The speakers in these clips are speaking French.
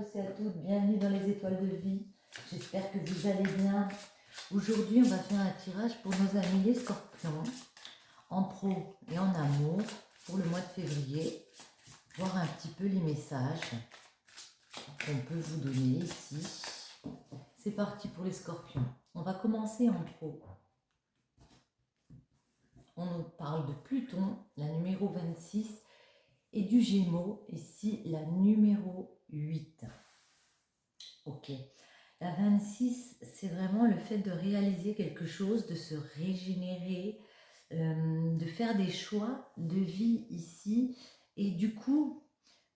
tous et à toutes, bienvenue dans les étoiles de vie. J'espère que vous allez bien. Aujourd'hui, on va faire un tirage pour nos amis les scorpions, en pro et en amour, pour le mois de février. Voir un petit peu les messages qu'on peut vous donner ici. C'est parti pour les scorpions. On va commencer en pro. On nous parle de Pluton, la numéro 26, et du Gémeaux, ici la numéro 8. Ok. La 26, c'est vraiment le fait de réaliser quelque chose, de se régénérer, de faire des choix de vie ici. Et du coup,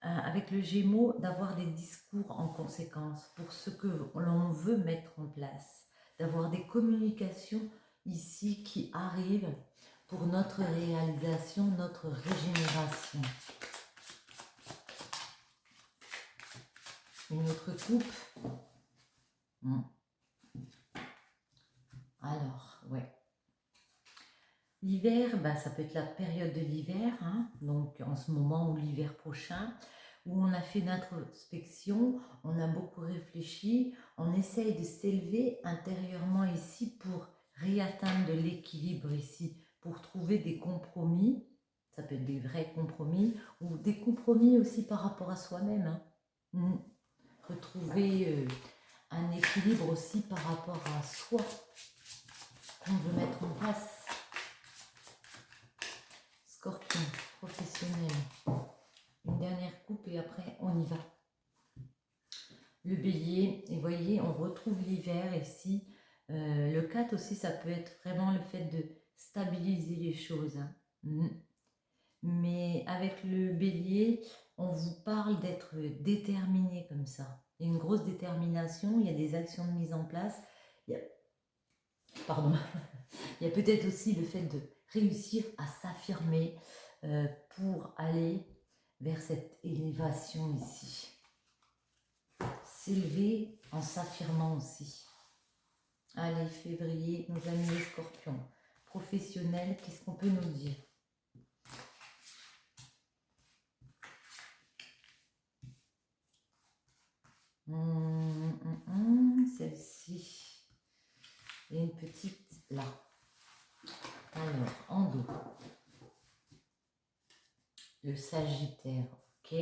avec le Gémeaux, d'avoir des discours en conséquence pour ce que l'on veut mettre en place. D'avoir des communications ici qui arrivent pour notre réalisation, notre régénération. Une autre coupe. Alors, ouais. L'hiver, ça peut être la période de l'hiver, donc en ce moment ou l'hiver prochain, où on a fait une introspection, on a beaucoup réfléchi, on essaye de s'élever intérieurement ici pour réatteindre de l'équilibre ici, pour trouver des compromis, ça peut être des vrais compromis, ou des compromis aussi par rapport à soi-même. Retrouver un équilibre aussi par rapport à soi qu'on veut mettre en place. Scorpion, professionnel. Une dernière coupe et après on y va. Le bélier, et voyez, on retrouve l'hiver ici. Le 4 aussi, ça peut être vraiment le fait de stabiliser les choses. Mais avec le bélier, on vous parle d'être déterminé comme ça. Il y a une grosse détermination, il y a des actions de mise en place. Pardon. Il y a peut-être aussi le fait de réussir à s'affirmer pour aller vers cette élévation ici. S'élever en s'affirmant aussi. Allez, février, nos amis les scorpions. Professionnels, qu'est-ce qu'on peut nous dire ? Celle-ci. Et une petite là. Alors, en dos. Le Sagittaire, ok.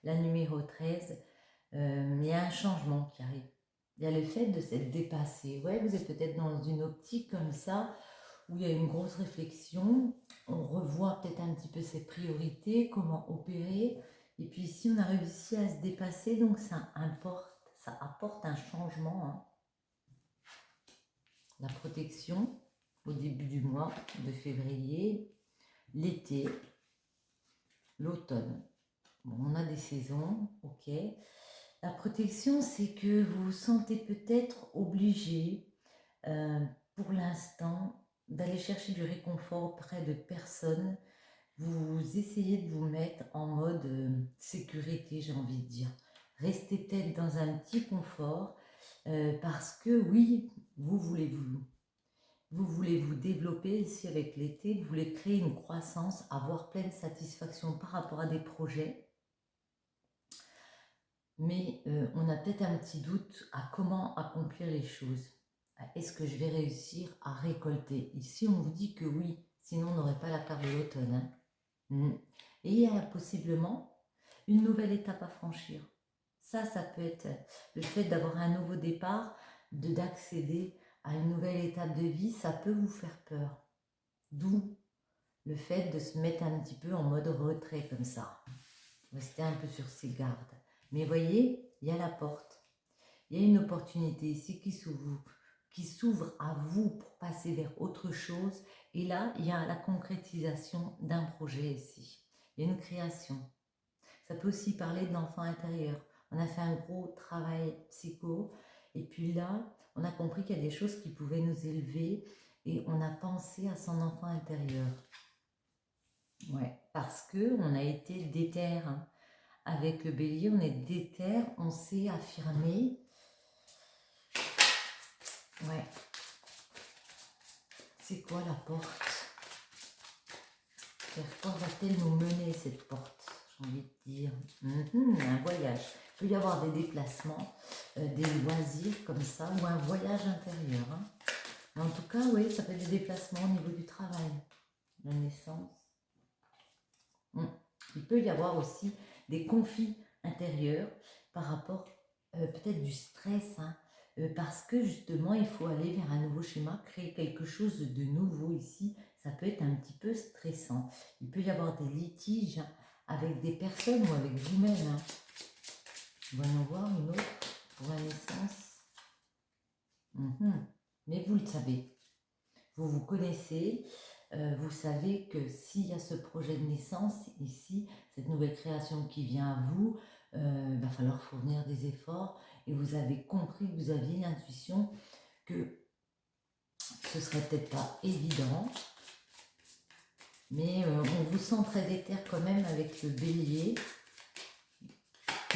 La numéro 13, il y a un changement qui arrive. Il y a le fait de s'être dépassé. Ouais, vous êtes peut-être dans une optique comme ça, où il y a une grosse réflexion. On revoit peut-être un petit peu ses priorités, comment opérer. Et puis ici, on a réussi à se dépasser, donc ça apporte un changement. La protection au début du mois de février, l'été, l'automne. Bon, on a des saisons, ok. La protection, c'est que vous vous sentez peut-être obligé, pour l'instant, d'aller chercher du réconfort auprès de personnes. Vous essayez de vous mettre en mode sécurité, j'ai envie de dire. Restez peut-être dans un petit confort, parce que oui, vous voulez vous développer ici avec l'été, vous voulez créer une croissance, avoir pleine satisfaction par rapport à des projets. Mais on a peut-être un petit doute à comment accomplir les choses. Est-ce que je vais réussir à récolter? Ici, on vous dit que oui, sinon on n'aurait pas la carte de l'automne. Et il y a possiblement une nouvelle étape à franchir. Ça peut être le fait d'avoir un nouveau départ, d'accéder à une nouvelle étape de vie, ça peut vous faire peur. D'où le fait de se mettre un petit peu en mode retrait comme ça. Rester un peu sur ses gardes. Mais voyez, il y a la porte. Il y a une opportunité ici qui s'ouvre à vous pour passer vers autre chose. Et là, il y a la concrétisation d'un projet ici. Il y a une création. Ça peut aussi parler de l'enfant intérieur. On a fait un gros travail psycho. Et puis là, on a compris qu'il y a des choses qui pouvaient nous élever. Et on a pensé à son enfant intérieur. Ouais, parce qu'on a été déter. Avec le bélier, on est déter, on s'est affirmé. Ouais. C'est quoi la porte? Vers quoi va-t-elle nous mener cette porte? J'ai envie de dire. Un voyage. peut y avoir des déplacements, des loisirs comme ça, ou un voyage intérieur. Hein. Mais en tout cas, oui, ça peut être des déplacements au niveau du travail, la naissance. Il peut y avoir aussi des conflits intérieurs par rapport peut-être du stress, hein, parce que justement, il faut aller vers un nouveau schéma, créer quelque chose de nouveau ici. Ça peut être un petit peu stressant. Il peut y avoir des litiges, hein, avec des personnes ou avec vous-même. Hein. On va en voir une autre pour la naissance. Mais vous le savez, vous vous connaissez, vous savez que s'il y a ce projet de naissance ici, cette nouvelle création qui vient à vous, il va falloir fournir des efforts et vous avez compris, vous aviez l'intuition que ce serait peut-être pas évident, mais on vous sent très déter quand même avec le bélier,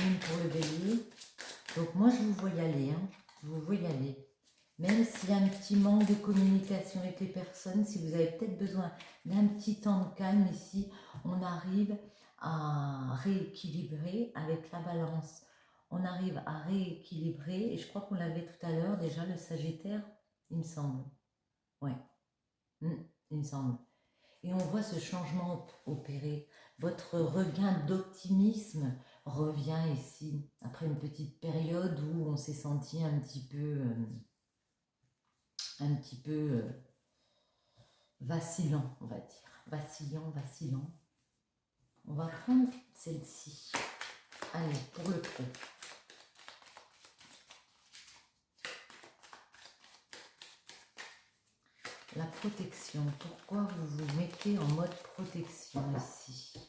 une pour le bélier. Donc moi je vous vois y aller, hein. Je vous vois y aller. Même s'il y a un petit manque de communication avec les personnes, si vous avez peut-être besoin d'un petit temps de calme ici, on arrive à rééquilibrer avec la balance. On arrive à rééquilibrer, et je crois qu'on l'avait tout à l'heure déjà, le Sagittaire, il me semble. Ouais, il me semble. Et on voit ce changement opérer. Votre regain d'optimisme revient ici, après une petite période où on s'est senti un petit peu vacillant, on va dire. Vacillant. On va prendre celle-ci. Allez, pour le pro. La protection. Pourquoi vous vous mettez en mode protection ici?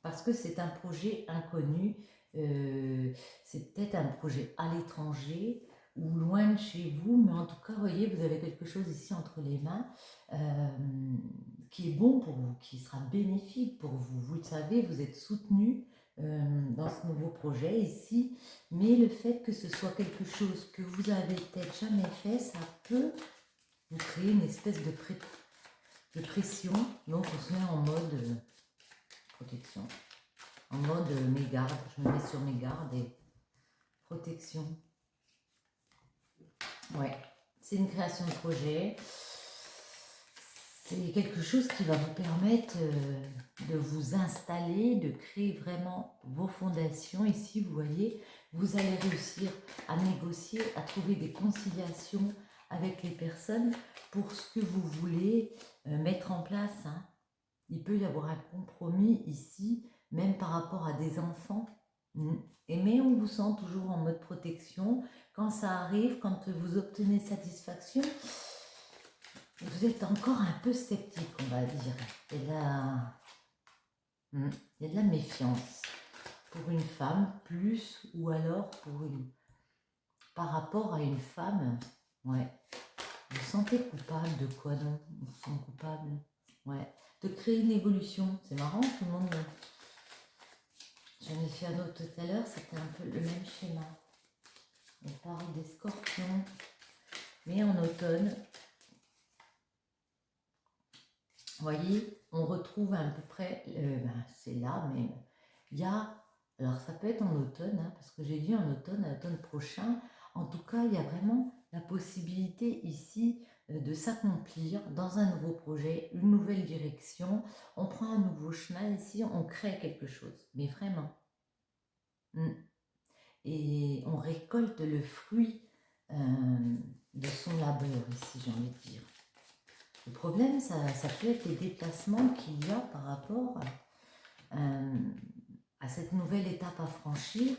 Parce que c'est un projet inconnu. C'est peut-être un projet à l'étranger ou loin de chez vous, mais en tout cas, voyez, vous avez quelque chose ici entre les mains qui est bon pour vous, qui sera bénéfique pour vous. Vous le savez, vous êtes soutenu dans ce nouveau projet ici, mais le fait que ce soit quelque chose que vous avez peut-être jamais fait, ça peut vous créer une espèce de pression. Donc, on se met en mode protection, en mode mes gardes. Je me mets sur mes gardes et protection. Ouais, c'est une création de projet. C'est quelque chose qui va vous permettre de vous installer, de créer vraiment vos fondations. Ici, vous voyez, vous allez réussir à négocier, à trouver des conciliations avec les personnes pour ce que vous voulez mettre en place. Hein. Il peut y avoir un compromis ici, même par rapport à des enfants. Mais on vous sent toujours en mode protection. Quand ça arrive, quand vous obtenez satisfaction, vous êtes encore un peu sceptique, on va dire. Il y a de la méfiance pour une femme, plus, ou alors par rapport à une femme. Ouais. Vous vous sentez coupable de quoi donc? Vous vous sentez coupable? Ouais. De créer une évolution. C'est marrant, tout le monde. J'en ai fait un autre tout à l'heure, c'était un peu le même schéma. On parle des scorpions, mais en automne. Vous voyez, on retrouve à peu près, c'est là même, il y a, alors ça peut être en automne, hein, parce que j'ai dit en automne, à l'automne prochain, en tout cas, il y a vraiment la possibilité ici de s'accomplir dans un nouveau projet, une nouvelle direction, on prend un nouveau chemin ici, on crée quelque chose, mais vraiment. Et on récolte le fruit de son labeur ici, j'ai envie de dire. Le problème, ça peut être les déplacements qu'il y a par rapport à cette nouvelle étape à franchir.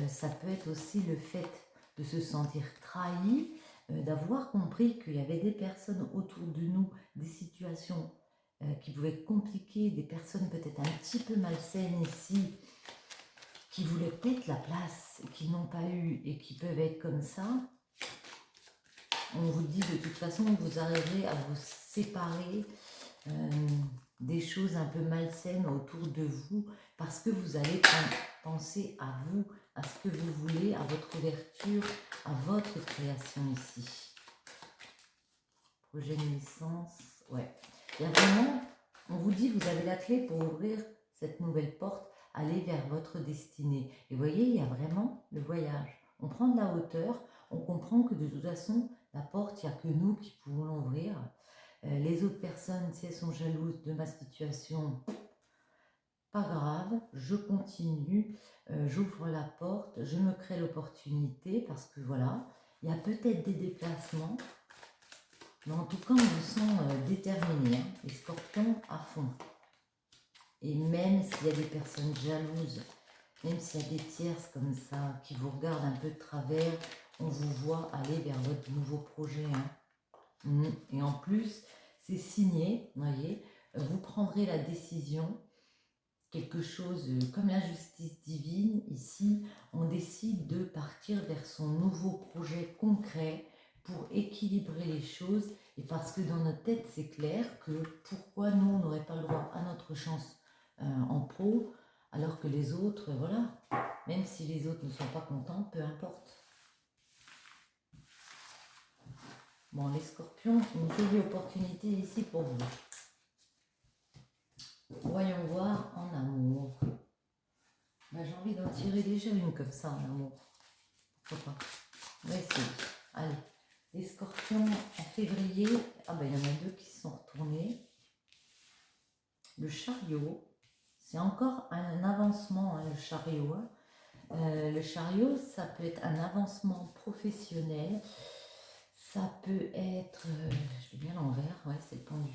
Ça peut être aussi le fait de se sentir trahi, d'avoir compris qu'il y avait des personnes autour de nous, des situations qui pouvaient être compliquées, des personnes peut-être un petit peu malsaines ici, qui voulaient peut-être la place, qui n'ont pas eu et qui peuvent être comme ça. On vous dit de toute façon que vous arriverez à vous séparer des choses un peu malsaines autour de vous parce que vous allez penser à vous, à ce que vous voulez, à votre ouverture, à votre création ici. Projet de naissance, ouais. Il y a vraiment, on vous dit, vous avez la clé pour ouvrir cette nouvelle porte aller vers votre destinée. Et vous voyez, il y a vraiment le voyage. On prend de la hauteur, on comprend que de toute façon, la porte, il n'y a que nous qui pouvons l'ouvrir. Les autres personnes, si elles sont jalouses de ma situation, pas grave, je continue, j'ouvre la porte, je me crée l'opportunité parce que voilà, il y a peut-être des déplacements, mais en tout cas, on vous sent déterminé, hein, les scorpions à fond. Et même s'il y a des personnes jalouses, même s'il y a des tierces comme ça qui vous regardent un peu de travers, on vous voit aller vers votre nouveau projet. Hein. Et en plus, c'est signé, vous voyez, vous prendrez la décision, quelque chose comme la justice divine. Ici, on décide de partir vers son nouveau projet concret pour équilibrer les choses. Et parce que dans notre tête, c'est clair que pourquoi nous, on n'aurait pas le droit à notre chance en pro, alors que les autres, voilà, même si les autres ne sont pas contents, peu importe. Bon, les scorpions, une jolie opportunité ici pour vous. Voyons voir en amour. Ben, j'ai envie d'en tirer déjà une comme ça en amour. Pourquoi pas? On va essayer. Allez, les scorpions en février. Ah ben il y en a deux qui se sont retournés. Le chariot. C'est encore un avancement, hein, le chariot. Hein. Le chariot, ça peut être un avancement professionnel. Ça peut être... je vais bien l'envers, ouais, c'est le pendu.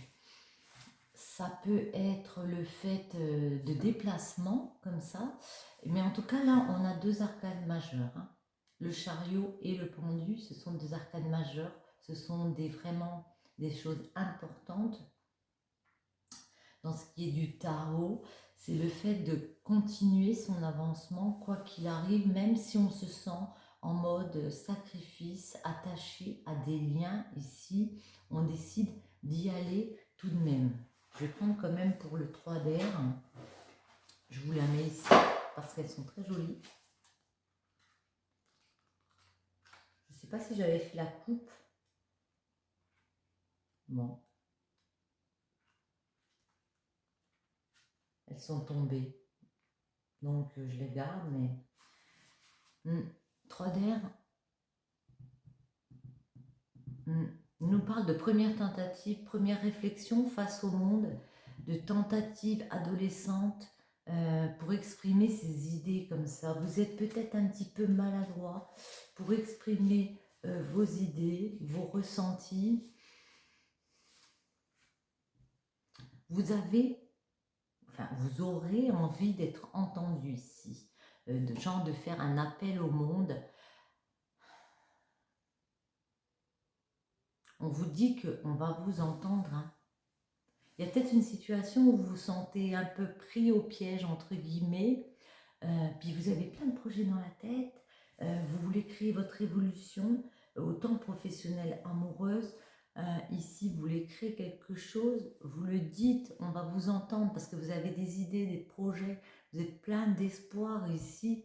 Ça peut être le fait de déplacement, comme ça. Mais en tout cas, là, on a deux arcanes majeures. Hein. Le chariot et le pendu, ce sont deux arcanes majeures. Ce sont vraiment des choses importantes. Dans ce qui est du tarot, c'est le fait de continuer son avancement, quoi qu'il arrive, même si on se sent en mode sacrifice, attaché à des liens. Ici, on décide d'y aller tout de même. Je vais prendre quand même pour le 3 d'air. Je vous la mets ici parce qu'elles sont très jolies. Je ne sais pas si j'avais fait la coupe. Bon. Elles sont tombées. Donc je les garde, mais... 3 d'air. Nous parle de première tentative, première réflexion face au monde, de tentative adolescente pour exprimer ses idées comme ça. Vous êtes peut-être un petit peu maladroit pour exprimer vos idées, vos ressentis. Vous aurez envie d'être entendu ici, genre de faire un appel au monde. On vous dit qu'on va vous entendre. Hein. Il y a peut-être une situation où vous vous sentez un peu pris au piège, entre guillemets, puis vous avez plein de projets dans la tête, vous voulez créer votre évolution, autant professionnelle, amoureuse. Ici, vous voulez créer quelque chose, vous le dites, on va vous entendre parce que vous avez des idées, des projets, vous êtes plein d'espoir ici.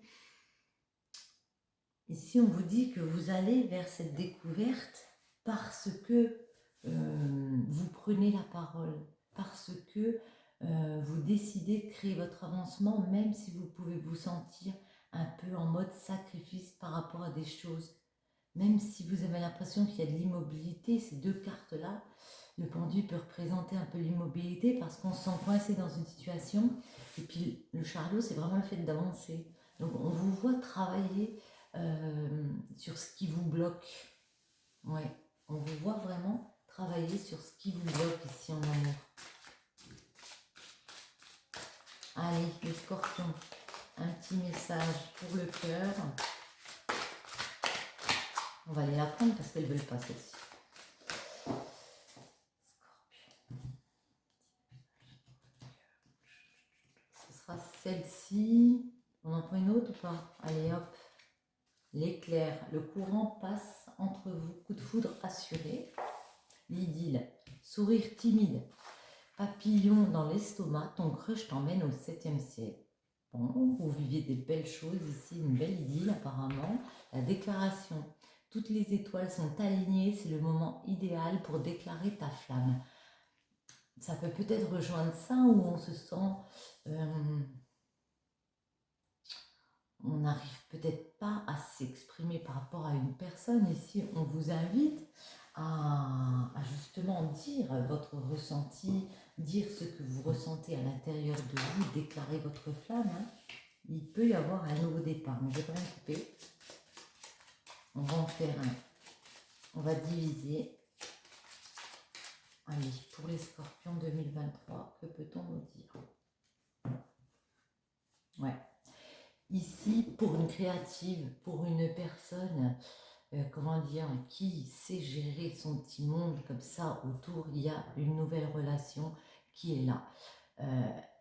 Ici, on vous dit que vous allez vers cette découverte parce que vous prenez la parole, parce que vous décidez de créer votre avancement, même si vous pouvez vous sentir un peu en mode sacrifice par rapport à des choses. Même si vous avez l'impression qu'il y a de l'immobilité, ces deux cartes-là, le pendu peut représenter un peu l'immobilité parce qu'on se sent coincé dans une situation. Et puis le chariot, c'est vraiment le fait d'avancer. Donc on vous voit travailler sur ce qui vous bloque. Ouais, on vous voit vraiment travailler sur ce qui vous bloque ici en amour. Allez, les scorpions, un petit message pour le cœur. On va aller la prendre parce qu'elles ne veulent pas celle-ci. Ce sera celle-ci. On en prend une autre ou pas? Allez hop. L'éclair, le courant passe entre vous. Coup de foudre assuré. L'idylle, sourire timide. Papillon dans l'estomac, ton crush t'emmène au 7e ciel. Bon, vous viviez des belles choses ici, une belle idylle apparemment. La déclaration, toutes les étoiles sont alignées, c'est le moment idéal pour déclarer ta flamme. Ça peut peut-être rejoindre ça où on se sent on n'arrive peut-être pas à s'exprimer par rapport à une personne. Ici, on vous invite à justement dire votre ressenti, dire ce que vous ressentez à l'intérieur de vous, déclarer votre flamme. Hein. Il peut y avoir un nouveau départ, mais je vais quand même couper. On va en faire un. On va diviser. Allez, pour les scorpions 2023, que peut-on nous dire? Ouais. Ici, pour une créative, pour une personne, comment dire, qui sait gérer son petit monde comme ça autour, il y a une nouvelle relation qui est là.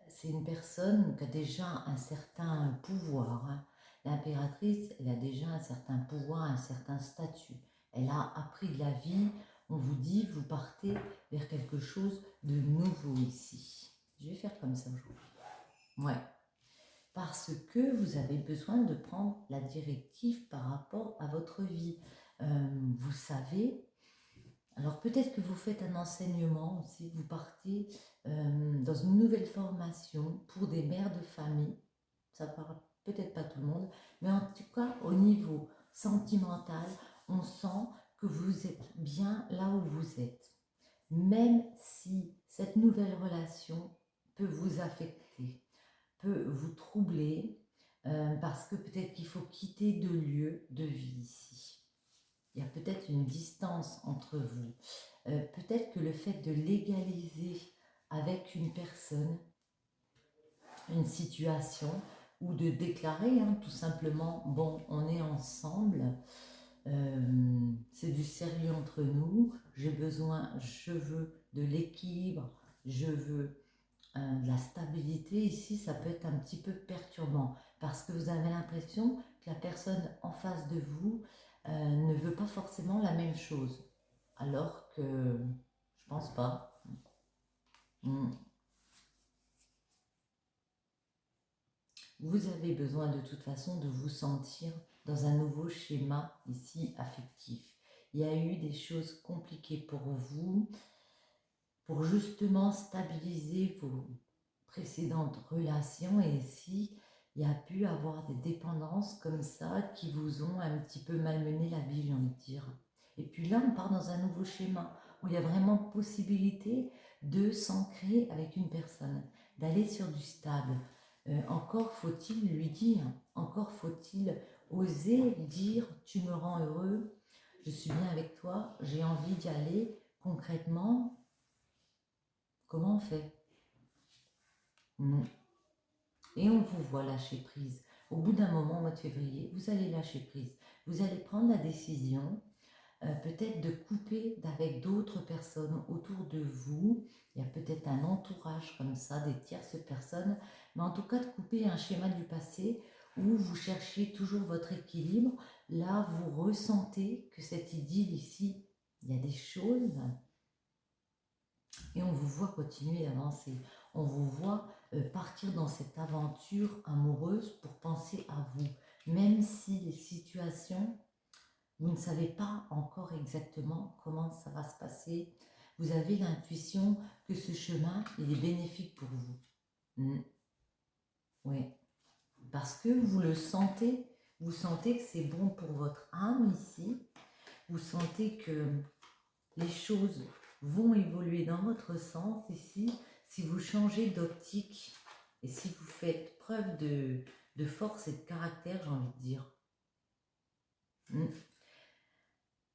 C'est une personne qui a déjà un certain pouvoir. Hein. L'impératrice, elle a déjà un certain pouvoir, un certain statut. Elle a appris de la vie. On vous dit, vous partez vers quelque chose de nouveau ici. Je vais faire comme ça aujourd'hui. Ouais. Parce que vous avez besoin de prendre la directive par rapport à votre vie. Vous savez, alors peut-être que vous faites un enseignement aussi, vous partez dans une nouvelle formation pour des mères de famille, ça parle peut-être pas tout le monde, mais en tout cas au niveau sentimental, on sent que vous êtes bien là où vous êtes. Même si cette nouvelle relation peut vous affecter, peut vous troubler, parce que peut-être qu'il faut quitter de lieu de vie ici. Il y a peut-être une distance entre vous. Peut-être que le fait de légaliser avec une personne une situation ou de déclarer tout simplement, bon, on est ensemble, c'est du sérieux entre nous, j'ai besoin, je veux de l'équilibre, je veux de la stabilité. Ici, ça peut être un petit peu perturbant parce que vous avez l'impression que la personne en face de vous ne veut pas forcément la même chose. Alors que je pense pas. Vous avez besoin de toute façon de vous sentir dans un nouveau schéma ici affectif. Il y a eu des choses compliquées pour vous, pour justement stabiliser vos précédentes relations, et ici, il y a pu avoir des dépendances comme ça qui vous ont un petit peu malmené la vie, j'ai envie de dire. Et puis là, on part dans un nouveau schéma où il y a vraiment possibilité de s'ancrer avec une personne, d'aller sur du stable. Encore faut-il lui dire, encore faut-il oser dire tu me rends heureux, je suis bien avec toi, j'ai envie d'y aller. Concrètement, comment on fait? Et on vous voit lâcher prise. Au bout d'un moment, au mois de février, vous allez lâcher prise. Vous allez prendre la décision peut-être de couper avec d'autres personnes autour de vous. Il y a peut-être un entourage comme ça, des tierces personnes, mais en tout cas de couper un schéma du passé où vous cherchez toujours votre équilibre. Là, vous ressentez que cette idylle ici, il y a des choses et on vous voit continuer d'avancer. On vous voit partir dans cette aventure amoureuse pour penser à vous. Même si les situations, vous ne savez pas encore exactement comment ça va se passer, vous avez l'intuition que ce chemin, il est bénéfique pour vous. Oui, parce que vous le sentez, vous sentez que c'est bon pour votre âme ici, vous sentez que les choses vont évoluer dans votre sens ici, si vous changez d'optique et si vous faites preuve de force et de caractère, j'ai envie de dire.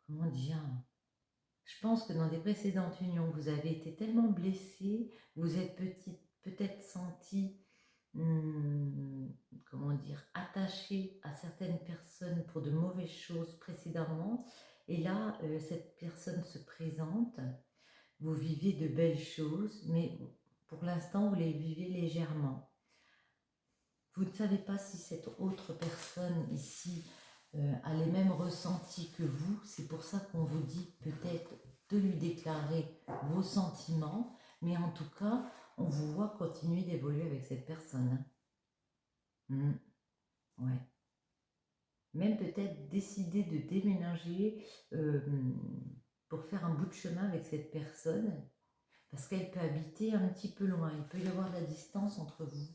Comment dire? Je pense que dans des précédentes unions, vous avez été tellement blessé, vous êtes peut-être senti, comment dire, attaché à certaines personnes pour de mauvaises choses précédemment. Et là, cette personne se présente, vous vivez de belles choses, mais pour l'instant, vous les vivez légèrement. Vous ne savez pas si cette autre personne ici a les mêmes ressentis que vous. C'est pour ça qu'on vous dit peut-être de lui déclarer vos sentiments, mais en tout cas, on vous voit continuer d'évoluer avec cette personne. Ouais. Même peut-être décider de déménager pour faire un bout de chemin avec cette personne, parce qu'elle peut habiter un petit peu loin. Il peut y avoir de la distance entre vous.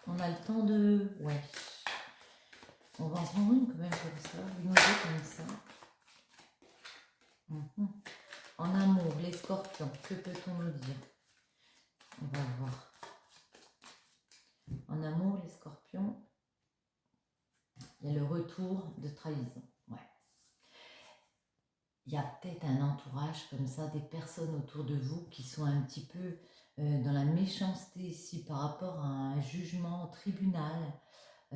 On a le temps de... Ouais. On va en prendre une quand même comme ça, une ou deux comme ça. En amour, les scorpions, que peut-on nous dire? On va voir. En amour, les scorpions, il y a le retour de trahison. Ouais. Il y a peut-être un entourage comme ça, des personnes autour de vous qui sont un petit peu dans la méchanceté ici par rapport à un jugement au tribunal.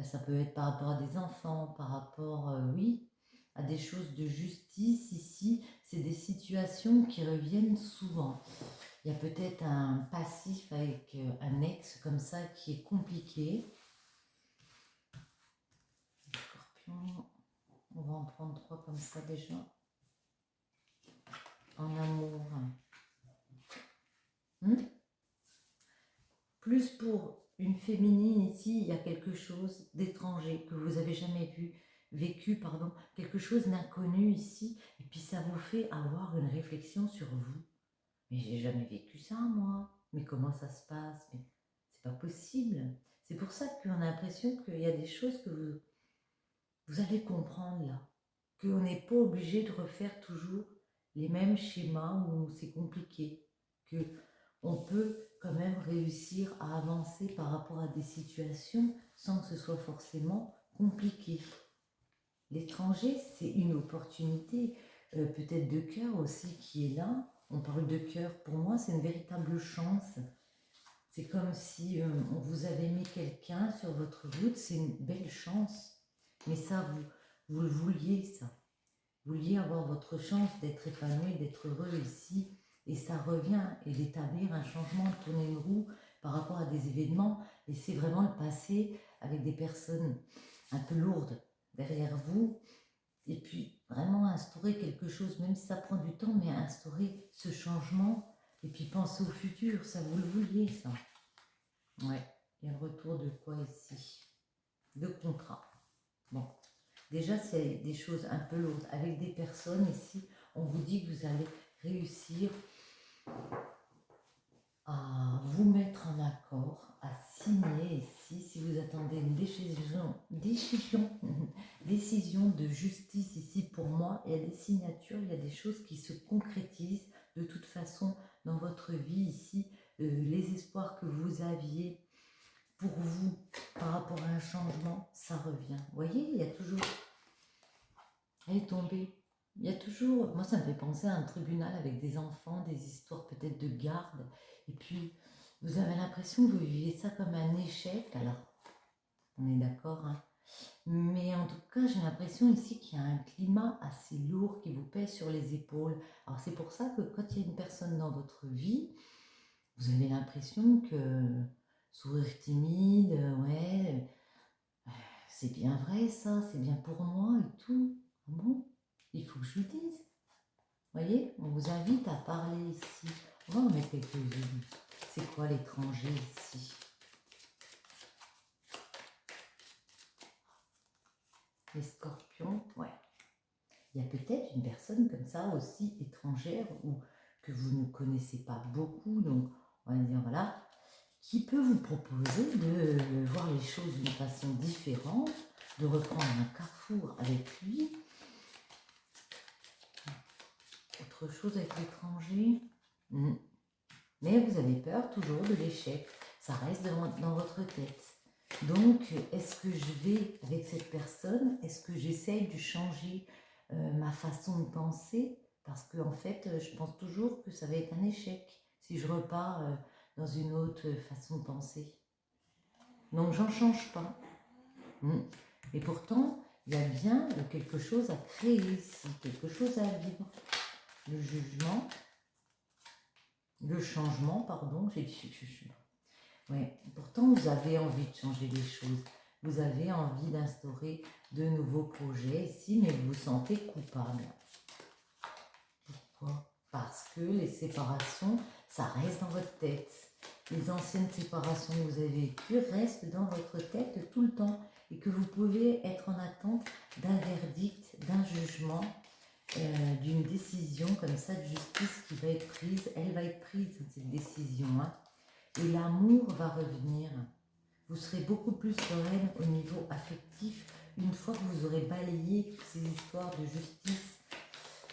Ça peut être par rapport à des enfants, par rapport, oui, à des choses de justice ici. C'est des situations qui reviennent souvent. Il y a peut-être un passif avec un ex comme ça qui est compliqué. Scorpion, on va en prendre 3 comme ça déjà. En amour. Plus pour une féminine ici, il y a quelque chose d'étranger que vous avez jamais vécu, pardon, quelque chose d'inconnu ici, et puis ça vous fait avoir une réflexion sur vous. Mais j'ai jamais vécu ça, moi. Mais comment ça se passe? Mais c'est pas possible. C'est pour ça qu'on a l'impression qu'il y a des choses que vous allez comprendre là. Qu'on n'est pas obligé de refaire toujours les mêmes schémas où c'est compliqué. Qu'on peut quand même réussir à avancer par rapport à des situations sans que ce soit forcément compliqué. L'étranger, c'est une opportunité, peut-être de cœur aussi qui est là. On parle de cœur, pour moi, c'est une véritable chance. C'est comme si on vous avait mis quelqu'un sur votre route, c'est une belle chance. Mais ça, vous le vouliez, ça. Vous vouliez avoir votre chance d'être épanoui, d'être heureux ici. Et ça revient, et d'établir un changement, de tourner une roue par rapport à des événements. Et c'est vraiment le passé avec des personnes un peu lourdes derrière vous. Et puis vraiment instaurer quelque chose, même si ça prend du temps, mais instaurer ce changement. Et puis penser au futur, ça vous le vouliez, ça. Ouais, il y a le retour de quoi ici? De contrat. Bon, déjà c'est des choses un peu lourdes. Avec des personnes ici, on vous dit que vous allez réussir à vous mettre en accord, à signer ici, si vous attendez une décision de justice ici pour moi, il y a des signatures, il y a des choses qui se concrétisent de toute façon dans votre vie ici, les espoirs que vous aviez pour vous par rapport à un changement, ça revient. Vous voyez, il y a toujours... Elle est tombée. Il y a toujours... Moi, ça me fait penser à un tribunal avec des enfants, des histoires peut-être de garde. Et puis, vous avez l'impression que vous vivez ça comme un échec. Alors, on est d'accord, hein. Mais en tout cas, j'ai l'impression ici qu'il y a un climat assez lourd qui vous pèse sur les épaules. Alors, c'est pour ça que quand il y a une personne dans votre vie, vous avez l'impression que... Sourire timide, ouais, c'est bien vrai ça, c'est bien pour moi et tout. Ah bon, il faut que je le dise. Vous voyez, on vous invite à parler ici. On va en mettre quelques-unes. C'est quoi l'étranger ici? Les scorpions, ouais. Il y a peut-être une personne comme ça aussi étrangère ou que vous ne connaissez pas beaucoup. Donc, on va dire, voilà, qui peut vous proposer de voir les choses d'une façon différente, de reprendre un carrefour avec lui. Autre chose avec l'étranger. Mais vous avez peur toujours de l'échec. Ça reste dans votre tête. Donc, est-ce que je vais avec cette personne? Est-ce que j'essaye de changer ma façon de penser? Parce que en fait, je pense toujours que ça va être un échec si je repars dans une autre façon de penser. Donc, j'en change pas. Et pourtant, il y a bien quelque chose à créer ici, quelque chose à vivre. Le jugement, le changement, pardon, j'ai dit jugement. Ouais, pourtant, vous avez envie de changer les choses. Vous avez envie d'instaurer de nouveaux projets ici, mais vous vous sentez coupable. Pourquoi? Parce que les séparations, ça reste dans votre tête. Les anciennes séparations que vous avez vécues restent dans votre tête tout le temps et que vous pouvez être en attente d'un verdict, d'un jugement, d'une décision comme ça de justice qui va être prise. Elle va être prise, cette décision, hein. Et l'amour va revenir. Vous serez beaucoup plus sereine au niveau affectif une fois que vous aurez balayé toutes ces histoires de justice,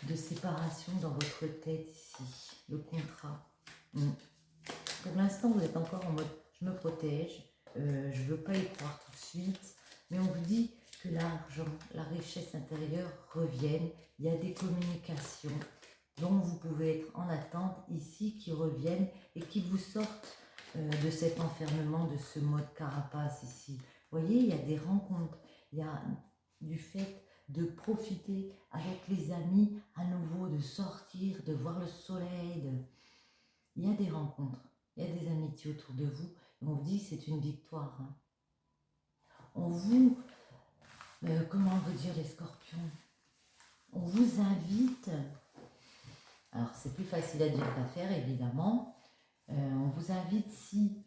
de séparation dans votre tête ici, le contrat. Pour l'instant, vous êtes encore en mode je me protège, je ne veux pas y croire tout de suite, mais on vous dit que l'argent, la richesse intérieure reviennent. Il y a des communications dont vous pouvez être en attente ici qui reviennent et qui vous sortent de cet enfermement, de ce mode carapace ici. Vous voyez, il y a des rencontres, il y a du fait de profiter avec les amis à nouveau, de sortir, de voir le soleil. Il y a des rencontres, il y a des amitiés autour de vous. Et on vous dit c'est une victoire. Hein. On vous, comment vous dire les scorpions, on vous invite, alors c'est plus facile à dire qu'à faire évidemment, on vous invite si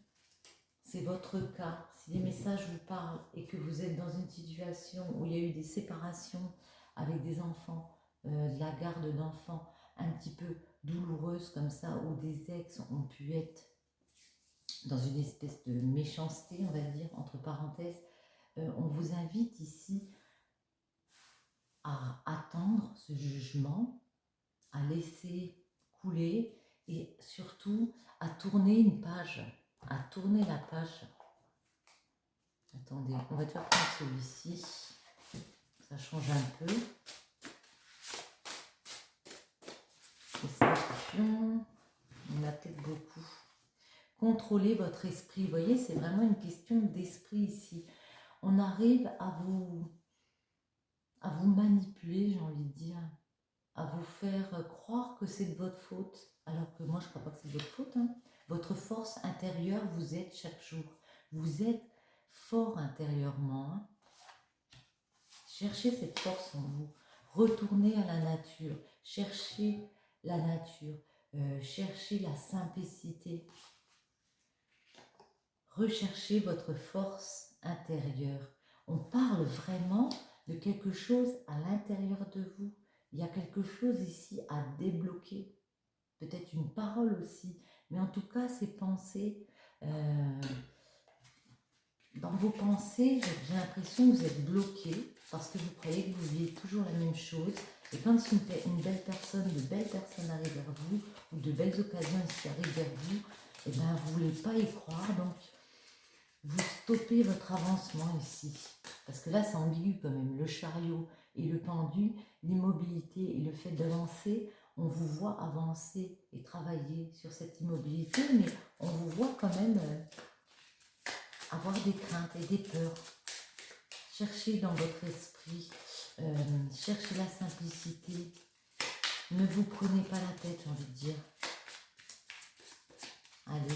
c'est votre cas, si les messages vous parlent et que vous êtes dans une situation où il y a eu des séparations avec des enfants, de la garde d'enfants un petit peu douloureuse comme ça, où des ex ont pu être dans une espèce de méchanceté, on va dire, entre parenthèses, on vous invite ici à attendre ce jugement, à laisser couler et surtout à tourner une page, à tourner la page. Attendez, on va déjà prendre celui-ci, ça change un peu. Les scorpions, il y en a peut-être beaucoup. Contrôlez votre esprit, vous voyez, c'est vraiment une question d'esprit ici. On arrive à vous manipuler, j'ai envie de dire, à vous faire croire que c'est de votre faute, alors que moi je ne crois pas que c'est de votre faute. Hein. Votre force intérieure, vous êtes chaque jour. Vous êtes fort intérieurement. Hein. Cherchez cette force en vous. Retournez à la nature. Cherchez la nature. Cherchez la simplicité. Recherchez votre force intérieure. On parle vraiment de quelque chose à l'intérieur de vous. Il y a quelque chose ici à débloquer. Peut-être une parole aussi. Mais en tout cas, ces pensées, dans vos pensées, j'ai l'impression que vous êtes bloqué parce que vous croyez que vous vivez toujours la même chose. Et quand une belle personne, de belles personnes arrivent vers vous, ou de belles occasions ici arrivent vers vous, et bien vous ne voulez pas y croire, donc vous stoppez votre avancement ici. Parce que là, c'est ambigu quand même. Le chariot et le pendu, l'immobilité et le fait d'avancer, on vous voit avancer et travailler sur cette immobilité, mais on vous voit quand même avoir des craintes et des peurs. Cherchez dans votre esprit, cherchez la simplicité. Ne vous prenez pas la tête, j'ai envie de dire. Allez,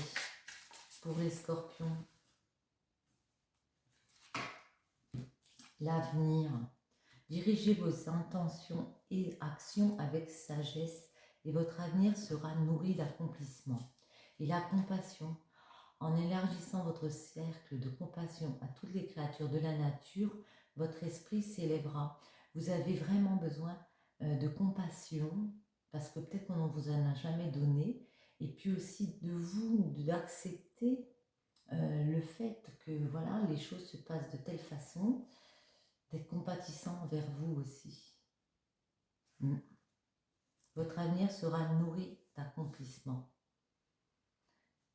pour les scorpions. L'avenir. Dirigez vos intentions et actions avec sagesse et votre avenir sera nourri d'accomplissement. Et la compassion, en élargissant votre cercle de compassion à toutes les créatures de la nature, votre esprit s'élèvera. Vous avez vraiment besoin de compassion, parce que peut-être qu'on ne vous en a jamais donné, et puis aussi de vous, d'accepter le fait que voilà, les choses se passent de telle façon, d'être compatissant envers vous aussi. Votre avenir sera nourri d'accomplissement.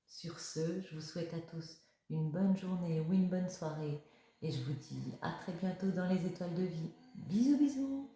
Sur ce, je vous souhaite à tous une bonne journée ou une bonne soirée et je vous dis à très bientôt dans les étoiles de vie. Bisous bisous.